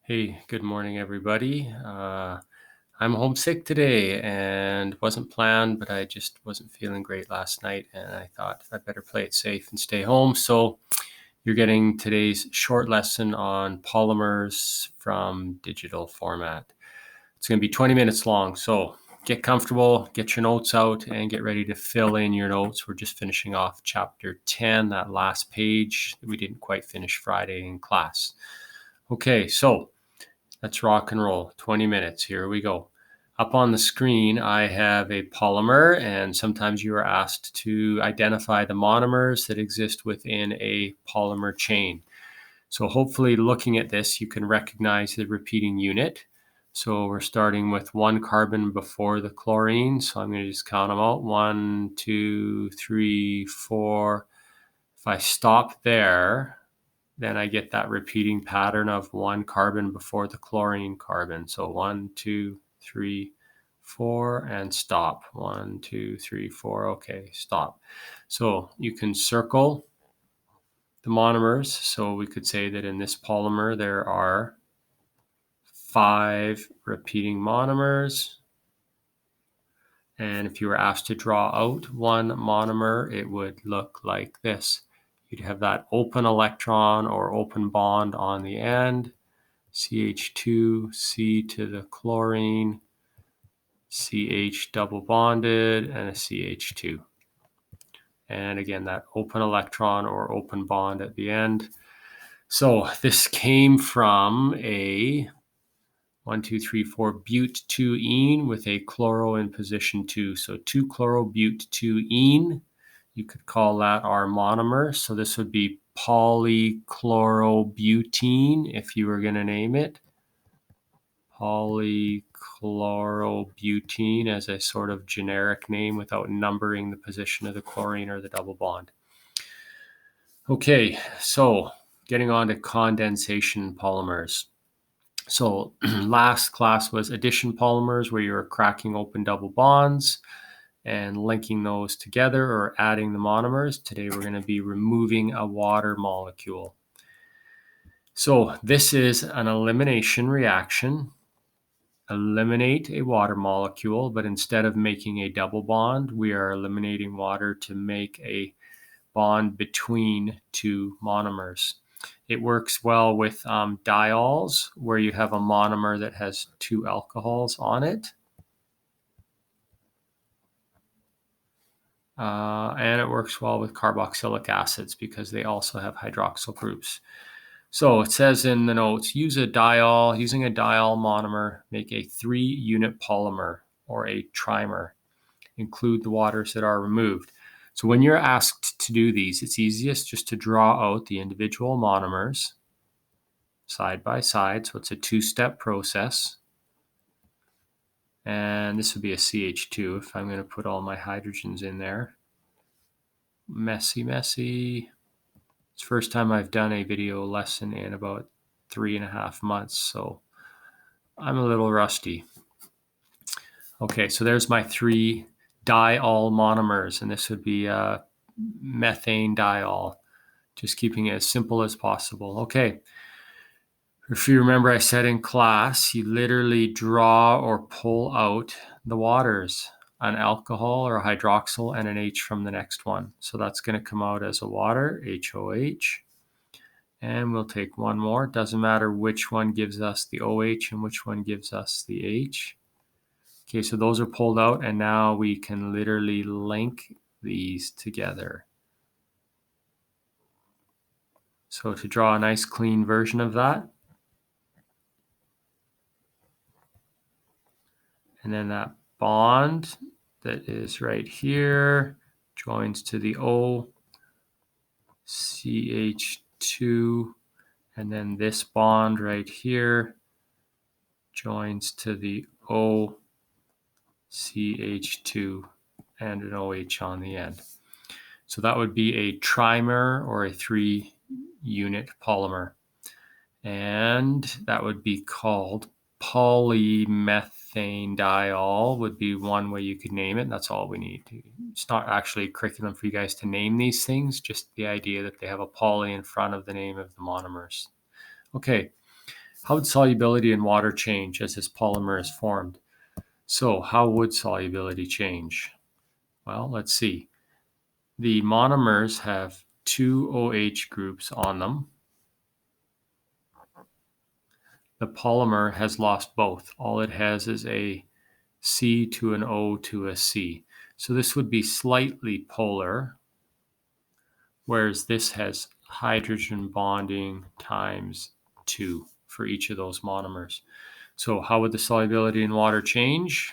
Hey, good morning, everybody. I'm homesick today and wasn't planned, but I just wasn't feeling great last night, and I thought I better play it safe and stay home. So you're getting today's short lesson on polymers from digital format. It's going to be 20 minutes long, so get comfortable, get your notes out, and get ready to fill in your notes. We're just finishing off chapter 10, that last page that we didn't quite finish Friday in class. Okay, so let's rock and roll. 20 minutes. Here we go. Up on the screen, I have a polymer, and sometimes you are asked to identify the monomers that exist within a polymer chain. So hopefully looking at this, you can recognize the repeating unit. So we're starting with one carbon before the chlorine. So I'm going to just count them out. 1, 2, 3, 4. If I stop there, then I get that repeating pattern of one carbon before the chlorine carbon. So 1, 2, 3, 4, and stop. 1, 2, 3, 4. Okay, stop. So you can circle the monomers. So we could say that in this polymer, there are 5 repeating monomers. And if you were asked to draw out one monomer, it would look like this. You'd have that open electron or open bond on the end, CH2, C to the chlorine, CH double bonded, and a CH2. And again, that open electron or open bond at the end. So this came from a 1, 2, 3, 4 but2-ene with a chloro in position 2. So 2-chloro-but2-ene. You could call that our monomer. So this would be polychlorobutene if you were going to name it. Polychlorobutene as a sort of generic name without numbering the position of the chlorine or the double bond. Okay, so getting on to condensation polymers. So last class was addition polymers, where you're cracking open double bonds and linking those together or adding the monomers. Today we're going to be removing a water molecule. So this is an elimination reaction. Eliminate a water molecule, but instead of making a double bond, we are eliminating water to make a bond between two monomers. It works well with diols, where you have a monomer that has 2 alcohols on it. And it works well with carboxylic acids because they also have hydroxyl groups. So it says in the notes, using a diol monomer, make a 3-unit polymer or a trimer. Include the waters that are removed. So when you're asked to do these, it's easiest just to draw out the individual monomers side by side. So it's a 2-step process. And this would be a CH2 if I'm going to put all my hydrogens in there. Messy. It's the first time I've done a video lesson in about 3.5 months, so I'm a little rusty. Okay, so there's my 3 diol monomers, and this would be a methane diol, just keeping it as simple as possible. Okay, if you remember, I said in class, you literally draw or pull out the waters, an alcohol or a hydroxyl and an H from the next one. So that's going to come out as a water, HOH. And we'll take one more. Doesn't matter which one gives us the OH and which one gives us the H. Okay, so those are pulled out, and now we can literally link these together. So to draw a nice clean version of that, and then that bond that is right here joins to the O, CH2, and then this bond right here joins to the O, CH2, and an OH on the end. So that would be a trimer or a 3-unit polymer. And that would be called polymethanediol would be one way you could name it. That's all we need. It's not actually a curriculum for you guys to name these things, just the idea that they have a poly in front of the name of the monomers. Okay, How would solubility in water change as this polymer is formed? So how would solubility change? Well, let's see. The monomers have two OH groups on them. The polymer has lost both. All it has is a C to an O to a C. So this would be slightly polar, whereas this has hydrogen bonding times 2 for each of those monomers. So how would the solubility in water change?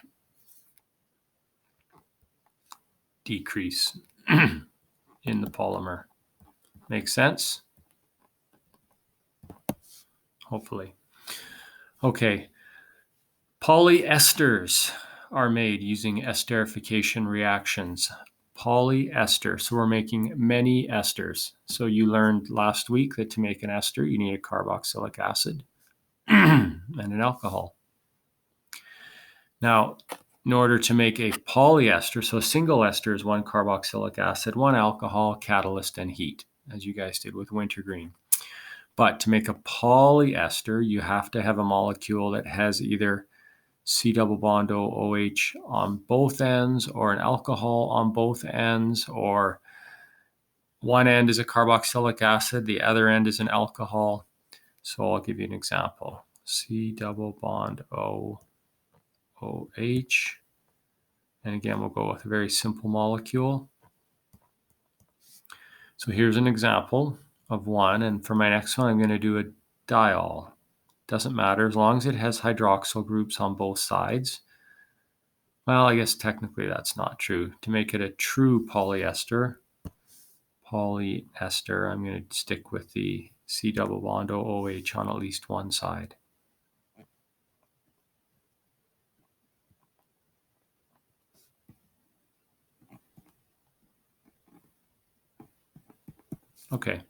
Decrease in the polymer. Makes sense? Hopefully. Okay. Polyesters are made using esterification reactions. Polyester. So we're making many esters. So you learned last week that to make an ester, you need a carboxylic acid and an alcohol. Now, in order to make a polyester, so a single ester is one carboxylic acid, one alcohol, catalyst, and heat, as you guys did with wintergreen. But to make a polyester, you have to have a molecule that has either C double bond OH on both ends, or an alcohol on both ends, or one end is a carboxylic acid, the other end is an alcohol. So I'll give you an example. C double bond OH. And again, we'll go with a very simple molecule. So here's an example of one. And for my next one, I'm going to do a diol. Doesn't matter as long as it has hydroxyl groups on both sides. Well, I guess technically that's not true. To make it a true polyester, I'm going to stick with the C double bond OH on at least one side. Okay,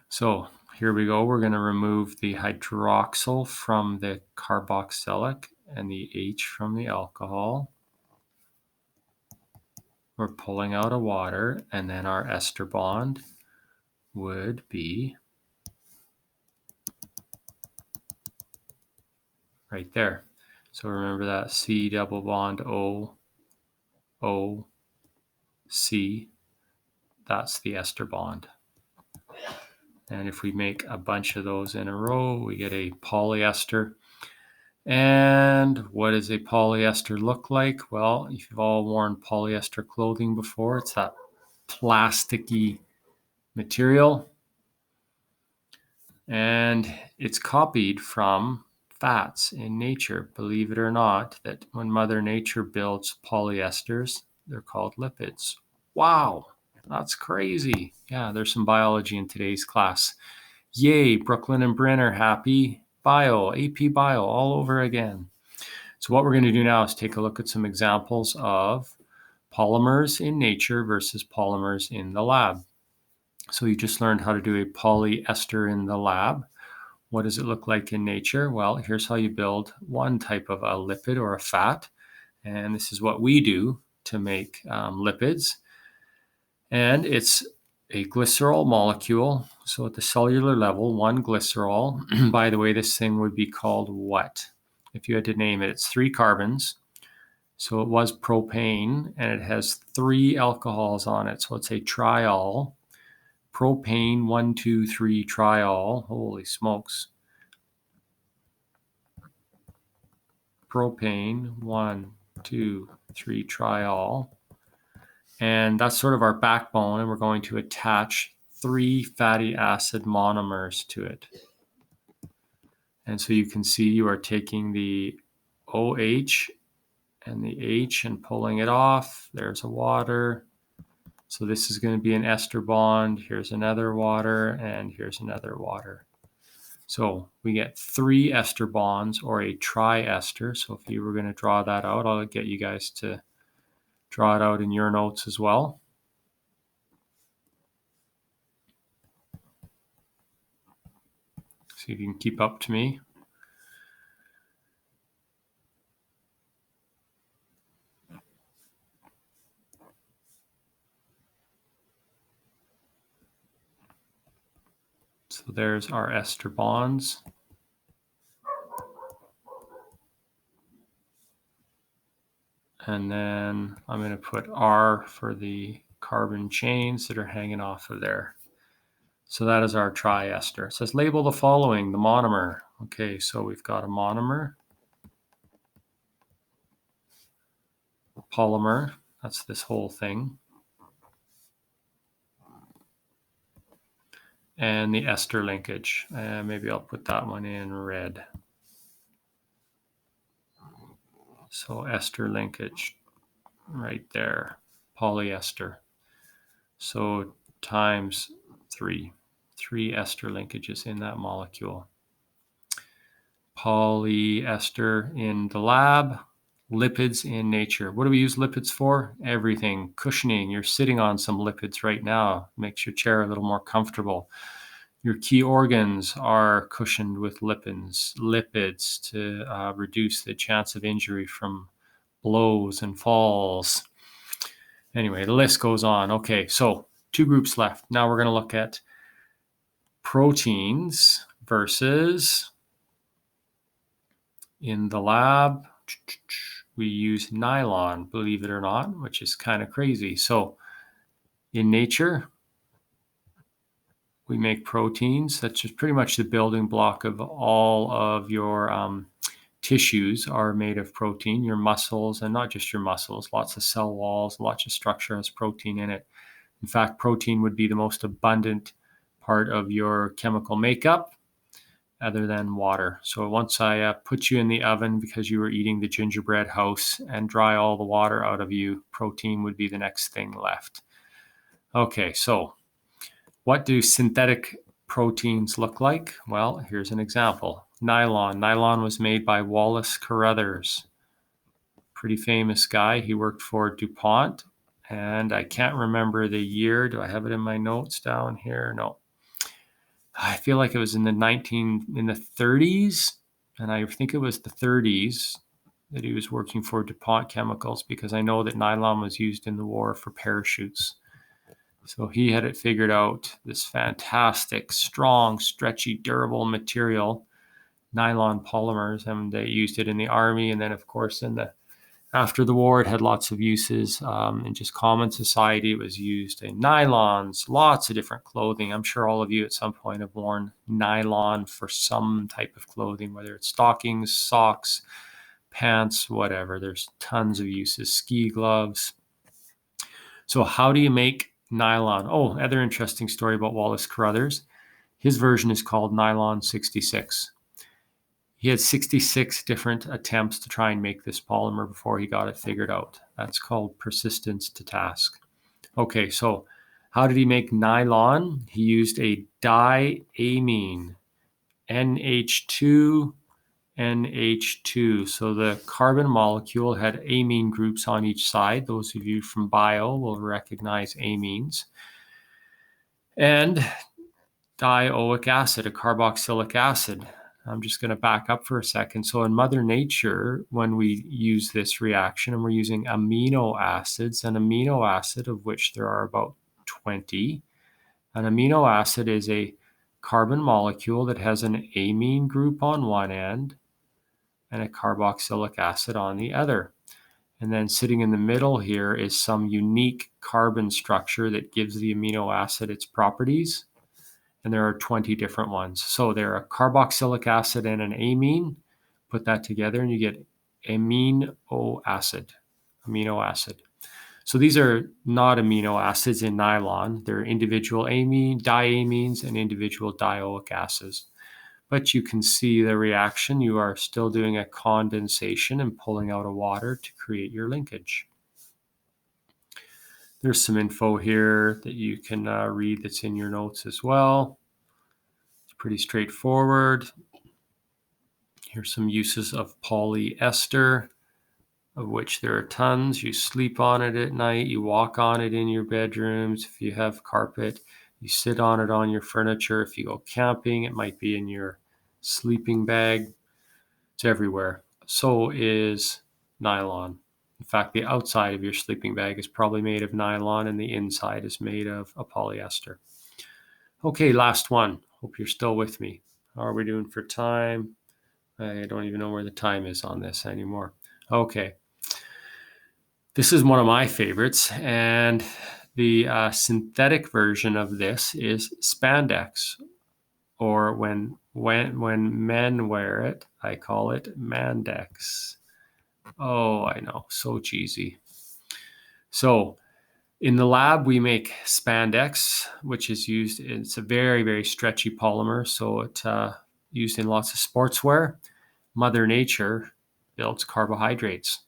so here we go. We're going to remove the hydroxyl from the carboxylic and the H from the alcohol. We're pulling out a water, and then our ester bond would be right there. So remember that C double bond O, O, C, that's the ester bond. And if we make a bunch of those in a row, we get a polyester. And what does a polyester look like? Well, if you've all worn polyester clothing before, it's that plasticky material. And it's copied from fats in nature. Believe it or not, that when Mother Nature builds polyesters, they're called lipids. Wow, that's crazy. Yeah, there's some biology in today's class. Yay, Brooklyn and Bryn are happy. Bio, AP Bio, all over again. So what we're going to do now is take a look at some examples of polymers in nature versus polymers in the lab. So you just learned how to do a polyester in the lab. What does it look like in nature? Well, here's how you build one type of a lipid or a fat. And this is what we do to make lipids. And it's a glycerol molecule. So at the cellular level, one glycerol. By the way, this thing would be called what? If you had to name it, it's 3 carbons. So it was propane, and it has 3 alcohols on it. So it's a triol. Propane, 1, 2, 3 triol. Holy smokes. Propane, 1, 2, 3 triol. And that's sort of our backbone, and we're going to attach 3 fatty acid monomers to it. And so you can see you are taking the OH and the H and pulling it off. There's a water. So this is going to be an ester bond. Here's another water, and here's another water. So we get 3 ester bonds, or a triester. So if you were going to draw that out, I'll get you guys to draw it out in your notes as well. So you can keep up to me. So there's our ester bonds. And then I'm going to put R for the carbon chains that are hanging off of there. So that is our triester. It says label the following, the monomer. Okay, so we've got a monomer, polymer, that's this whole thing, and the ester linkage. And maybe I'll put that one in red. So ester linkage right there, polyester. So times three ester linkages in that molecule. Polyester in the lab, lipids in nature. What do we use lipids for? Everything. Cushioning. You're sitting on some lipids right now. Makes your chair a little more comfortable. Your key organs are cushioned with lipids to reduce the chance of injury from blows and falls. Anyway, the list goes on. Okay, so 2 groups left. Now we're going to look at proteins versus in the lab. We use nylon, believe it or not, which is kind of crazy. So in nature, we make proteins. That's just pretty much the building block of all of your tissues are made of protein. Your muscles, and not just your muscles, lots of cell walls, lots of structure has protein in it. In fact, protein would be the most abundant part of your chemical makeup other than water. So once I put you in the oven because you were eating the gingerbread house and dry all the water out of you, protein would be the next thing left. Okay, so what do synthetic proteins look like? Well, here's an example. Nylon. Nylon was made by Wallace Carruthers. Pretty famous guy. He worked for DuPont, and I can't remember the year. Do I have it in my notes down here? No. I feel like it was in the 30s, and I think it was the 30s that he was working for DuPont Chemicals, because I know that nylon was used in the war for parachutes. So he had it figured out, this fantastic, strong, stretchy, durable material, nylon polymers, and they used it in the army. And then, of course, after the war, it had lots of uses in just common society. It was used in nylons, lots of different clothing. I'm sure all of you at some point have worn nylon for some type of clothing, whether it's stockings, socks, pants, whatever. There's tons of uses, ski gloves. So how do you make nylon? Oh, other interesting story about Wallace Carruthers. His version is called Nylon 66. He had 66 different attempts to try and make this polymer before he got it figured out. That's called persistence to task. Okay, so how did he make nylon? He used a diamine, NH2, NH2. So the carbon molecule had amine groups on each side. Those of you from bio will recognize amines. And dioic acid, a carboxylic acid. I'm just going to back up for a second. So in Mother Nature, when we use this reaction and we're using amino acids, an amino acid of which there are about 20, an amino acid is a carbon molecule that has an amine group on one end and a carboxylic acid on the other. And then sitting in the middle here is some unique carbon structure that gives the amino acid its properties. And there are 20 different ones. So they're a carboxylic acid and an amine. Put that together and you get amino acid. So these are not amino acids in nylon. They're individual diamines, and individual dioic acids. But you can see the reaction. You are still doing a condensation and pulling out of water to create your linkage. There's some info here that you can read that's in your notes as well. It's pretty straightforward. Here's some uses of polyester, of which there are tons. You sleep on it at night. You walk on it in your bedrooms. If you have carpet, you sit on it on your furniture. If you go camping, it might be in your sleeping bag. It's everywhere. So is nylon. In fact, the outside of your sleeping bag is probably made of nylon and the inside is made of a polyester. Okay, last one. Hope you're still with me. How are we doing for time? I don't even know where the time is on this anymore. Okay. This is one of my favorites, and the synthetic version of this is spandex, or when men wear it, I call it mandex. Oh, I know, so cheesy. So in the lab, we make spandex, which is used, it's a very, very stretchy polymer, so it's used in lots of sportswear. Mother Nature builds carbohydrates.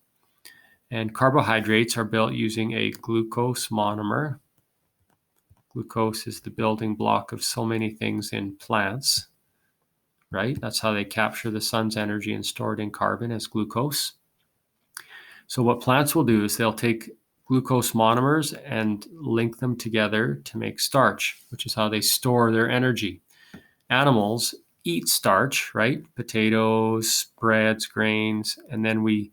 And carbohydrates are built using a glucose monomer. Glucose is the building block of so many things in plants, right? That's how they capture the sun's energy and store it in carbon as glucose. So what plants will do is they'll take glucose monomers and link them together to make starch, which is how they store their energy. Animals eat starch, right? Potatoes, breads, grains, and then we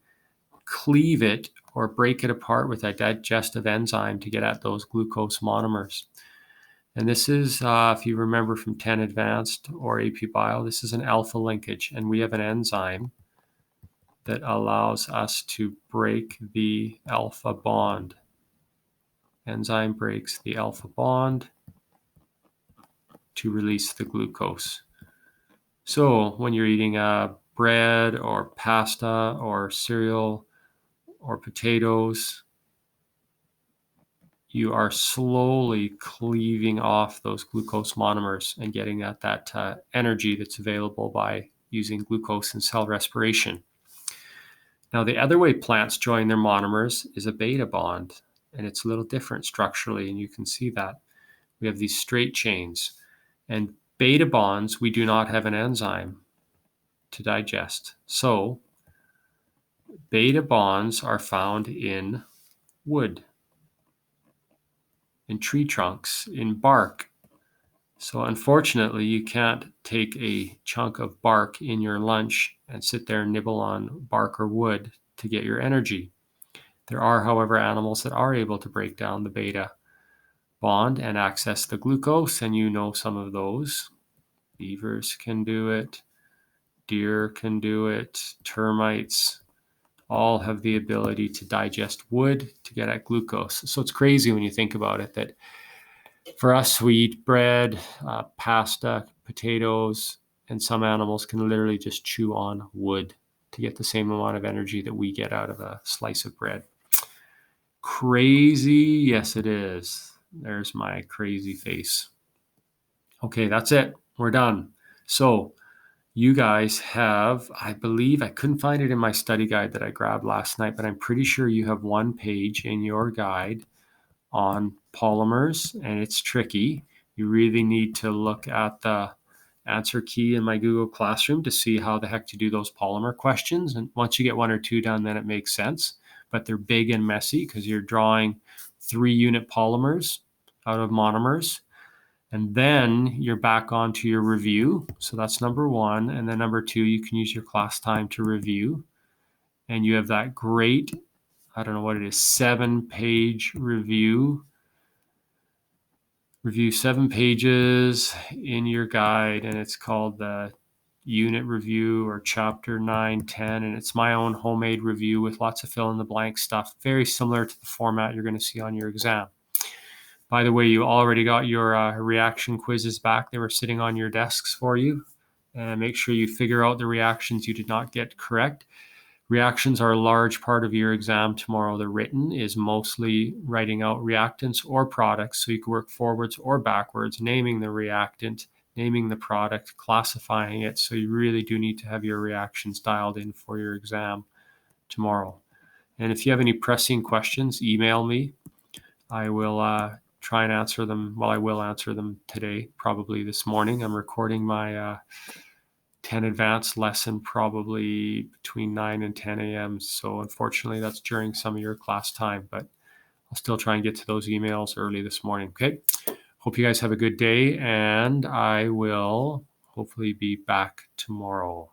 cleave it or break it apart with a digestive enzyme to get at those glucose monomers. And this is, if you remember from 10 Advanced or AP Bio, this is an alpha linkage, and we have an enzyme that allows us to break the alpha bond. Enzyme breaks the alpha bond to release the glucose. So when you're eating bread or pasta or cereal or potatoes, you are slowly cleaving off those glucose monomers and getting at that energy that's available by using glucose in cell respiration. Now, the other way plants join their monomers is a beta bond, and it's a little different structurally, and you can see that. We have these straight chains, and beta bonds, we do not have an enzyme to digest. So beta bonds are found in wood, in tree trunks, in bark. So unfortunately, you can't take a chunk of bark in your lunch and sit there and nibble on bark or wood to get your energy. There are, however, animals that are able to break down the beta bond and access the glucose, and you know some of those. Beavers can do it, deer can do it, termites all have the ability to digest wood to get at glucose. So it's crazy when you think about it that for us, we eat bread, pasta, potatoes, and some animals can literally just chew on wood to get the same amount of energy that we get out of a slice of bread. Crazy? Yes, it is. There's my crazy face. Okay, that's it. We're done. So you guys have, I believe, I couldn't find it in my study guide that I grabbed last night, but I'm pretty sure you have one page in your guide on polymers, and it's tricky. You really need to look at the answer key in my Google Classroom to see how the heck to do those polymer questions. And once you get one or two done, then it makes sense. But they're big and messy because you're drawing 3-unit polymers out of monomers. And then you're back onto your review. So that's number one. And then number two, you can use your class time to review. And you have that great, I don't know what it is, 7-page review. Review 7 pages in your guide, and it's called the unit review or chapter 9, 10, and it's my own homemade review with lots of fill in the blank stuff, very similar to the format you're going to see on your exam. By the way, you already got your reaction quizzes back. They were sitting on your desks for you. And make sure you figure out the reactions you did not get correct. Reactions are a large part of your exam tomorrow. The written is mostly writing out reactants or products, so you can work forwards or backwards, naming the reactant, naming the product, classifying it. So you really do need to have your reactions dialed in for your exam tomorrow. And if you have any pressing questions, email me. I will try and answer them. Well, I will answer them today, probably this morning. I'm recording my 10 Advanced lesson probably between 9 and 10 a.m. So unfortunately, that's during some of your class time, but I'll still try and get to those emails early this morning. Okay. Hope you guys have a good day, and I will hopefully be back tomorrow.